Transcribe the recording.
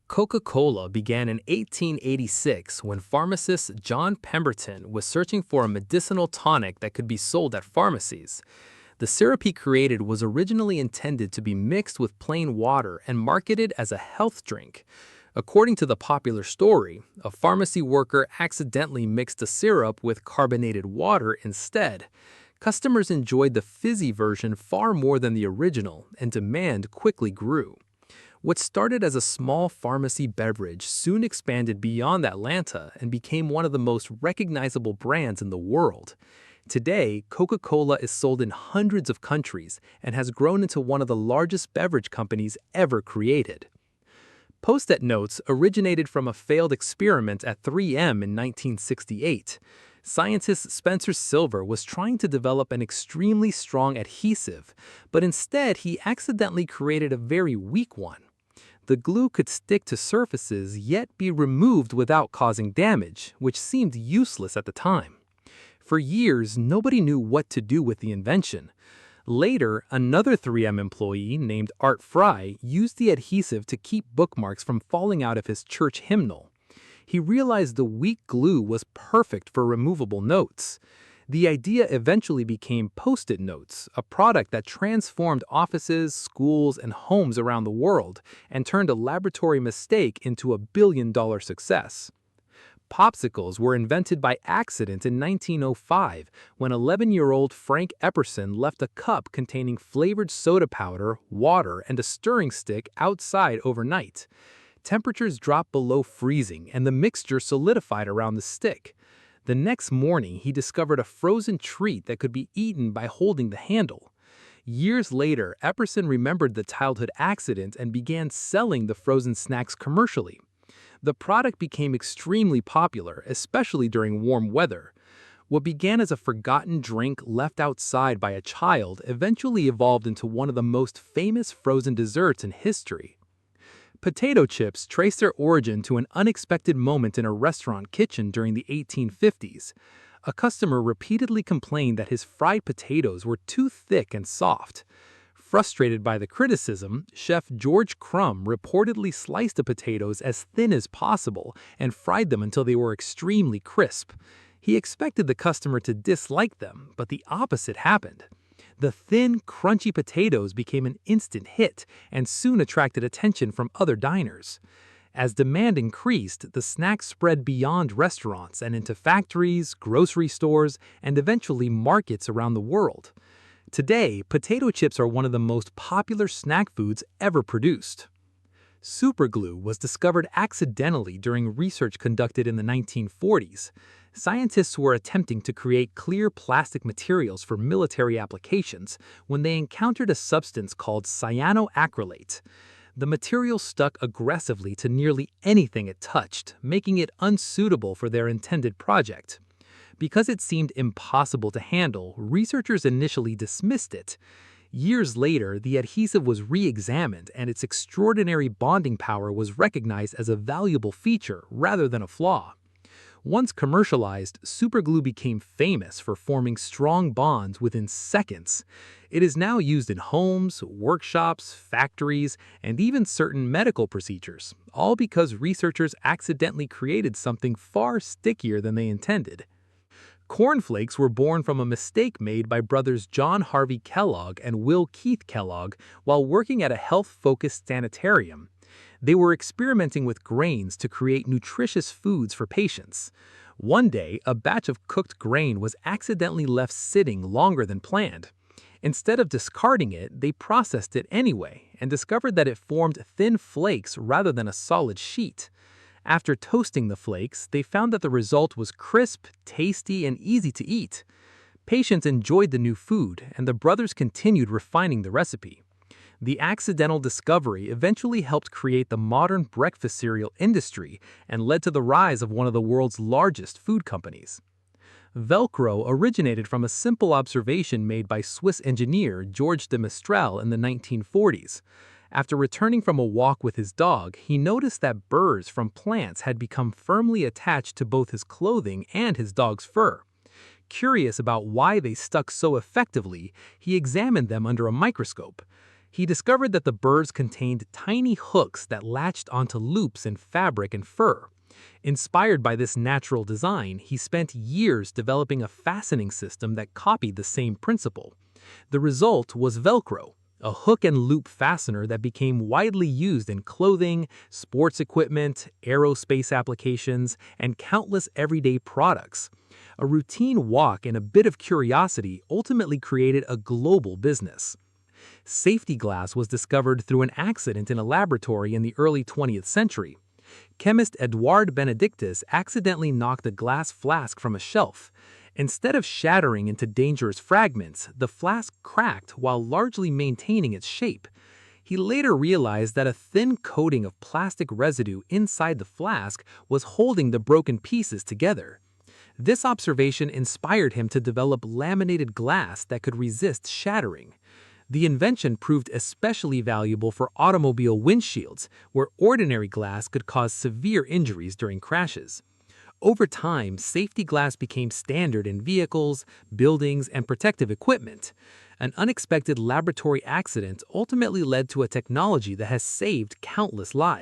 Coca-Cola began in 1886 when pharmacist John Pemberton was searching for a medicinal tonic that could be sold at pharmacies. The syrup he created was originally intended to be mixed with plain water and marketed as a health drink. According to the popular story, a pharmacy worker accidentally mixed the syrup with carbonated water instead. Customers enjoyed the fizzy version far more than the original, and demand quickly grew. What started as a small pharmacy beverage soon expanded beyond Atlanta and became one of the most recognizable brands in the world. Today, Coca-Cola is sold in hundreds of countries and has grown into one of the largest beverage companies ever created. Post-it notes originated from a failed experiment at 3M in 1968. Scientist Spencer Silver was trying to develop an extremely strong adhesive, but instead he accidentally created a very weak one. The glue could stick to surfaces yet be removed without causing damage, which seemed useless at the time. For years, nobody knew what to do with the invention. Later, another 3M employee named Art Fry used the adhesive to keep bookmarks from falling out of his church hymnal. He realized the weak glue was perfect for removable notes. The idea eventually became Post-it notes, a product that transformed offices, schools, and homes around the world and turned a laboratory mistake into a billion-dollar success. Popsicles were invented by accident in 1905 when 11-year-old Frank Epperson left a cup containing flavored soda powder, water, and a stirring stick outside overnight. Temperatures dropped below freezing and the mixture solidified around the stick. The next morning, he discovered a frozen treat that could be eaten by holding the handle. Years later, Epperson remembered the childhood accident and began selling the frozen snacks commercially. The product became extremely popular, especially during warm weather. What began as a forgotten drink left outside by a child eventually evolved into one of the most famous frozen desserts in history. Potato chips trace their origin to an unexpected moment in a restaurant kitchen during the 1850s. A customer repeatedly complained that his fried potatoes were too thick and soft. Frustrated by the criticism, Chef George Crumb reportedly sliced the potatoes as thin as possible and fried them until they were extremely crisp. He expected the customer to dislike them, but the opposite happened. The thin, crunchy potatoes became an instant hit and soon attracted attention from other diners. As demand increased, the snack spread beyond restaurants and into factories, grocery stores, and eventually markets around the world. Today, potato chips are one of the most popular snack foods ever produced. Superglue was discovered accidentally during research conducted in the 1940s. Scientists were attempting to create clear plastic materials for military applications when they encountered a substance called cyanoacrylate. The material stuck aggressively to nearly anything it touched, making it unsuitable for their intended project. Because it seemed impossible to handle, researchers initially dismissed it. Years later, the adhesive was re-examined and its extraordinary bonding power was recognized as a valuable feature rather than a flaw. Once commercialized, superglue became famous for forming strong bonds within seconds. It is now used in homes, workshops, factories, and even certain medical procedures, all because researchers accidentally created something far stickier than they intended. Cornflakes were born from a mistake made by brothers John Harvey Kellogg and Will Keith Kellogg while working at a health-focused sanitarium. They were experimenting with grains to create nutritious foods for patients. One day, a batch of cooked grain was accidentally left sitting longer than planned. Instead of discarding it, they processed it anyway and discovered that it formed thin flakes rather than a solid sheet. After toasting the flakes, they found that the result was crisp, tasty, and easy to eat. Patients enjoyed the new food, and the brothers continued refining the recipe. The accidental discovery eventually helped create the modern breakfast cereal industry and led to the rise of one of the world's largest food companies. Velcro originated from a simple observation made by Swiss engineer Georges de Mestral in the 1940s. After returning from a walk with his dog, he noticed that burrs from plants had become firmly attached to both his clothing and his dog's fur. Curious about why they stuck so effectively, he examined them under a microscope. He discovered that the burrs contained tiny hooks that latched onto loops in fabric and fur. Inspired by this natural design, he spent years developing a fastening system that copied the same principle. The result was Velcro, a hook and loop fastener that became widely used in clothing, sports equipment, aerospace applications, and countless everyday products. A routine walk and a bit of curiosity ultimately created a global business. Safety glass was discovered through an accident in a laboratory in the early 20th century. Chemist Edouard Benedictus accidentally knocked a glass flask from a shelf. Instead of shattering into dangerous fragments, the flask cracked while largely maintaining its shape. He later realized that a thin coating of plastic residue inside the flask was holding the broken pieces together. This observation inspired him to develop laminated glass that could resist shattering. The invention proved especially valuable for automobile windshields, where ordinary glass could cause severe injuries during crashes. Over time, safety glass became standard in vehicles, buildings, and protective equipment. An unexpected laboratory accident ultimately led to a technology that has saved countless lives.